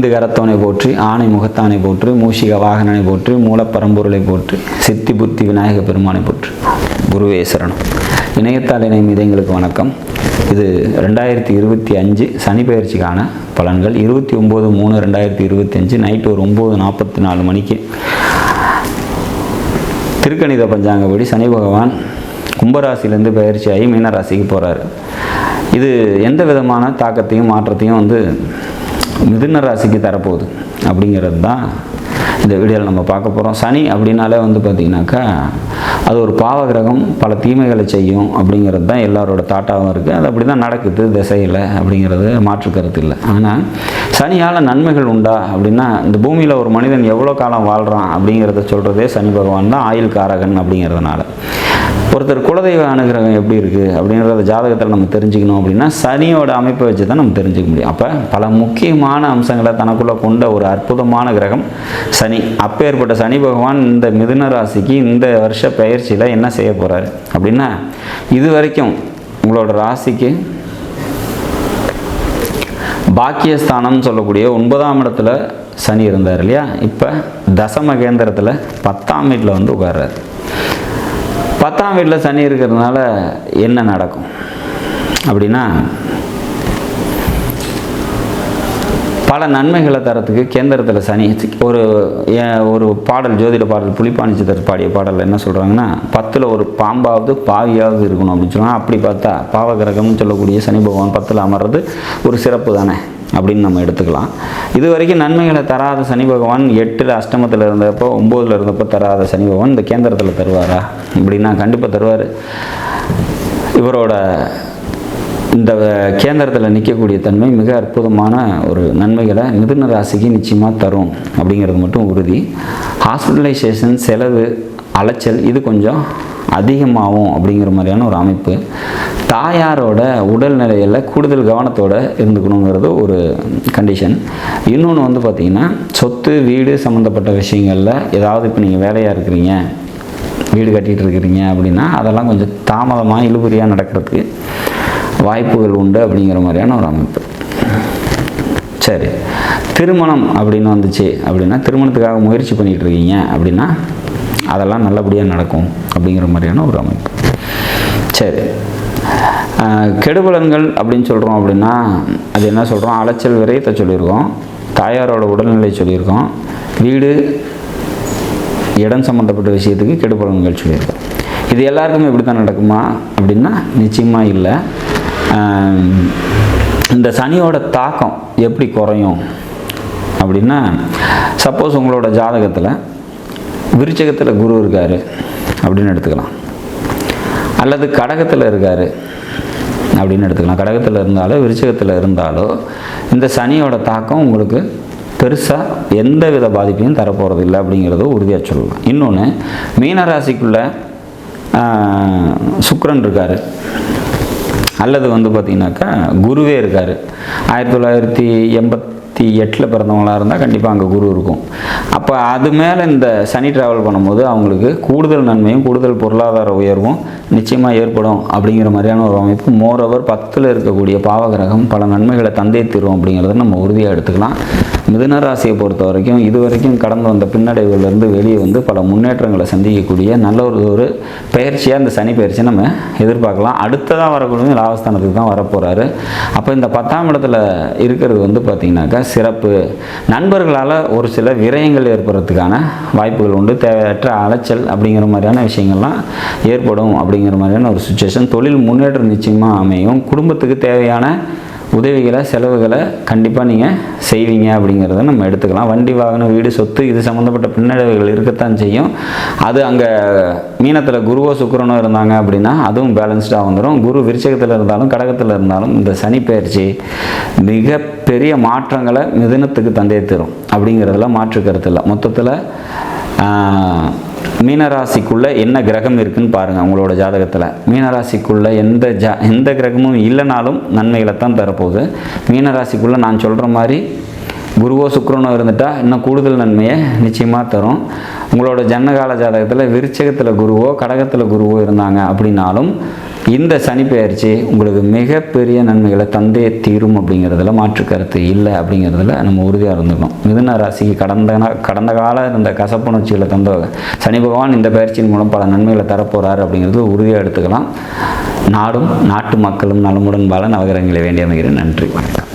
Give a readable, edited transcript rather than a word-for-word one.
ஐந்து கரத்தவனை போற்றி, ஆணை முகத்தானை போற்றி, மூஷிக வாகனனை போற்றி, மூலப்பரம்பொருளை போற்றி, சித்தி புத்தி விநாயக பெருமானை போற்றி. குருவே சரணம். இணையத்தால் இணையம் இது எங்களுக்கு வணக்கம். இது 2025 சனி பெயர்ச்சிக்கான பலன்கள். 29/3/2025 நைட்டு ஒரு 9:44 மணிக்கு திருக்கணித பஞ்சாங்கப்படி சனி பகவான் கும்பராசிலேருந்து பெயர்ச்சியாகி மீனராசிக்கு போகிறாரு. இது எந்த விதமான தாக்கத்தையும் மாற்றத்தையும் மிதுன ராசிக்கு தரப்போகுது அப்படிங்கிறது தான் இந்த வீடியோவில் நம்ம பார்க்க போகிறோம். சனி அப்படின்னாலே பார்த்திங்கனாக்கா அது ஒரு பாவகிரகம், பல தீமைகளை செய்யும் அப்படிங்கிறது தான் எல்லாரோட தாட்டாகவும் இருக்குது. அது அப்படி தான் நடக்குது திசையில் அப்படிங்கிறது மாற்று கருத்து இல்லை. ஆனால் சனியால் நன்மைகள் உண்டா அப்படின்னா, இந்த பூமியில் ஒரு மனிதன் எவ்வளோ காலம் வாழ்கிறான் அப்படிங்கிறத சொல்கிறதே சனி பகவான் தான், ஆயுள் காரகன் அப்படிங்கிறதுனால. ஒருத்தர் குலதெய்வ அனுகிரகம் எப்படி இருக்குது அப்படிங்கிறத ஜாதகத்தில் நம்ம தெரிஞ்சுக்கணும் அப்படின்னா சனியோட அமைப்பை வச்சு தான் நம்ம தெரிஞ்சுக்க முடியும். அப்போ பல முக்கியமான அம்சங்களை தனக்குள்ளே கொண்ட ஒரு அற்புதமான கிரகம் சனி. அப்பேற்பட்ட சனி பகவான் இந்த மிதுன ராசிக்கு இந்த வருஷ பெயர்ச்சியில் என்ன செய்ய போகிறாரு அப்படின்னா, இது வரைக்கும் உங்களோட ராசிக்கு பாக்கியஸ்தானம்னு சொல்லக்கூடிய 9ஆம் இடத்துல சனி இருந்தார் இல்லையா, இப்போ தசம கேந்திரத்தில் 10ஆம் வீட்டில் உட்கார்றாரு. 10ஆம் வீட்டில் சனி இருக்கிறதுனால என்ன நடக்கும் அப்படின்னா, பல நன்மைகளை தரத்துக்கு கேந்திரத்தில் சனி ஒரு பாடல், ஜோதிட பாடல், புலிப்பாணி சித்தர் பாடிய பாடல் என்ன சொல்கிறாங்கன்னா, 10ல் ஒரு பாம்பாவது பாவியாவது இருக்கணும் அப்படின்னு சொல்லுவாங்க. அப்படி பார்த்தா பாவகிரகம்னு சொல்லக்கூடிய சனி பகவான் 10ல் அமர்றது ஒரு சிறப்பு தானே அப்படின்னு நம்ம எடுத்துக்கலாம். இது வரைக்கும் நன்மைகளை தராத சனி பகவான் 8ல் அஷ்டமத்தில் இருந்தப்போ 9ல் இருந்தப்போ தராத சனி பகவான் இந்த கேந்திரத்தில் தருவாரா அப்படின்னா கண்டிப்பாக தருவார். இவரோட இந்த கேந்திரத்தில் நிற்கக்கூடிய தன்மை மிக அற்புதமான ஒரு நன்மைகளை மிதுன ராசிக்கு நிச்சயமாக தரும் அப்படிங்கிறது மட்டும் உறுதி. ஹாஸ்பிட்டலைசேஷன், செலவு, அலைச்சல் இது கொஞ்சம் அதிகமாகும் அப்படிங்கிற மாதிரியான ஒரு அமைப்பு. தாயாரோட உடல்நிலையில் கூடுதல் கவனத்தோடு இருந்துக்கணுங்கிறது ஒரு கண்டிஷன். இன்னொன்று பார்த்திங்கன்னா, சொத்து வீடு சம்மந்தப்பட்ட விஷயங்களில் ஏதாவது இப்போ நீங்கள் வேலையாக இருக்கிறீங்க, வீடு கட்டிகிட்டு இருக்கிறீங்க அப்படின்னா அதெல்லாம் கொஞ்சம் தாமதமாக இழுபறியாக நடக்கிறதுக்கு வாய்ப்புகள் உண்டு அப்படிங்கிற மாதிரியான ஒரு அமைப்பு. சரி, திருமணம் அப்படின்னு வந்துச்சு அப்படின்னா, திருமணத்துக்காக முயற்சி பண்ணிகிட்டு இருக்கீங்க அப்படின்னா அதெல்லாம் நல்லபடியாக நடக்கும் அப்படிங்கிற மாதிரியான ஒரு அமைப்பு. சரி, கெடுபலன்கள் அப்படின்னு சொல்கிறோம் அப்படின்னா அது என்ன சொல்கிறோம், அலைச்சல் விரயத்தை சொல்லியிருக்கோம், தாயாரோட உடல்நிலை சொல்லியிருக்கோம், வீடு இடம் சம்மந்தப்பட்ட விஷயத்துக்கு கெடுபலன்கள் சொல்லியிருக்கோம். இது எல்லாருக்குமே இப்படி தான் நடக்குமா அப்படின்னா நிச்சயமாக இல்லை. இந்த சனியோட தாக்கம் எப்படி குறையும் அப்படின்னா, சப்போஸ் உங்களோட ஜாதகத்தில் விருச்சகத்தில் குரு இருக்கார் அப்படின்னு எடுத்துக்கலாம், அல்லது கடகத்தில் இருக்கார் அப்படின்னு எடுத்துக்கலாம். கடகத்தில் இருந்தாலோ விருச்சகத்தில் இருந்தாலோ இந்த சனியோட தாக்கம் உங்களுக்கு பெருசாக எந்த வித பாதிப்பையும் தரப்போகிறது இல்லை அப்படிங்கிறத உறுதியாக சொல்லலாம். இன்னொன்று, மீனராசிக்குள்ளே சுக்கிரன் இருக்கார், அல்லது பார்த்திங்கனாக்கா குருவே இருக்கார். 1988 பிறந்தவங்களாக இருந்தால் கண்டிப்பாக அங்கே குரு இருக்கும். அப்போ அது மேலே இந்த சனி ட்ராவல் பண்ணும்போது அவங்களுக்கு கூடுதல் நன்மையும் கூடுதல் பொருளாதார உயர்வும் நிச்சயமாக ஏற்படும் அப்படிங்கிற மாதிரியான ஒரு அமைப்பு. மோரோவர் 10ல் இருக்கக்கூடிய பாவகிரகம் பல நன்மைகளை தந்தே தீரும் அப்படிங்கிறத நம்ம உறுதியாக எடுத்துக்கலாம். மிதுன ராசியை பொறுத்த வரைக்கும் இது வரைக்கும் கடந்து வந்த பின்னடைவுலேருந்து வெளியே பல முன்னேற்றங்களை சந்திக்கக்கூடிய நல்ல ஒரு பயிற்சியாக இந்த சனி பயிற்சியை நம்ம எதிர்பார்க்கலாம். அடுத்ததாக வரக்கூடிய லாபஸ்தானத்துக்கு தான் வரப்போகிறாரு. அப்போ இந்த 10ஆம் இடத்துல இருக்கிறது பார்த்திங்கனாக்கா சிறப்பு. நண்பர்களால் ஒரு சில விரயங்கள் ஏற்படுறதுக்கான வாய்ப்புகள் உண்டு. தேவையற்ற அலைச்சல் அப்படிங்கிற மாதிரியான விஷயங்கள்லாம் ஏற்படும் அப்படிங்கிற மாதிரியான ஒரு சுச்சுவேஷன். தொழில் முன்னேற்றம் நிச்சயமாக அமையும். குடும்பத்துக்கு தேவையான உதவிகளை, செலவுகளை கண்டிப்பாக நீங்கள் செய்வீங்க அப்படிங்கிறத நம்ம எடுத்துக்கலாம். வண்டி, வாகனம், வீடு, சொத்து இது சம்மந்தப்பட்ட பின்னடைவுகள் இருக்கத்தான் செய்யும். அது அங்கே மீனத்தில் குருவோ சுக்கிரனோ இருந்தாங்க அப்படின்னா அதுவும் பேலன்ஸ்டாக வந்துடும். குரு விருச்சகத்தில் இருந்தாலும் கடகத்தில் இருந்தாலும் இந்த சனி பயிற்சி மிகப்பெரிய மாற்றங்களை மிதுனத்துக்கு தந்தே தரும் அப்படிங்கிறதுல மாற்று கருத்து இல்லை. மொத்தத்தில் மீனராசிக்குள்ளே என்ன கிரகம் இருக்குன்னு பாருங்கள். உங்களோட ஜாதகத்தில் மீனராசிக்குள்ளே எந்த கிரகமும் இல்லைனாலும் நன்மைகளை தான் தரப்போகுது. மீனராசிக்குள்ளே நான் சொல்கிற மாதிரி குருவோ சுக்கிரனோ இருந்துட்டால் இன்னும் கூடுதல் நன்மையை நிச்சயமாக தரும். உங்களோட ஜன்னகால ஜாதகத்தில் விருச்சகத்தில் குருவோ கடகத்தில் குருவோ இருந்தாங்க அப்படின்னாலும் இந்த சனி பெயர்ச்சி உங்களுக்கு மிகப்பெரிய நன்மைகளை தந்தே தீரும் அப்படிங்கிறதுல மாற்று கருத்து இல்லை அப்படிங்கிறதுல நம்ம உறுதியாக இருந்துக்கணும். மிதுன ராசிக்கு கடந்த கால இந்த கசப்புணர்ச்சிகளை தந்த சனி பகவான் இந்த பயிற்சியின் மூலம் பல நன்மைகளை தரப்போகிறார் அப்படிங்கிறது உறுதியாக எடுத்துக்கலாம். நாடும் நாட்டு மக்களும் நலமுடன் வாழ நவகிரகங்களை வேண்டி அமைகிறேன். நன்றி, வணக்கம்.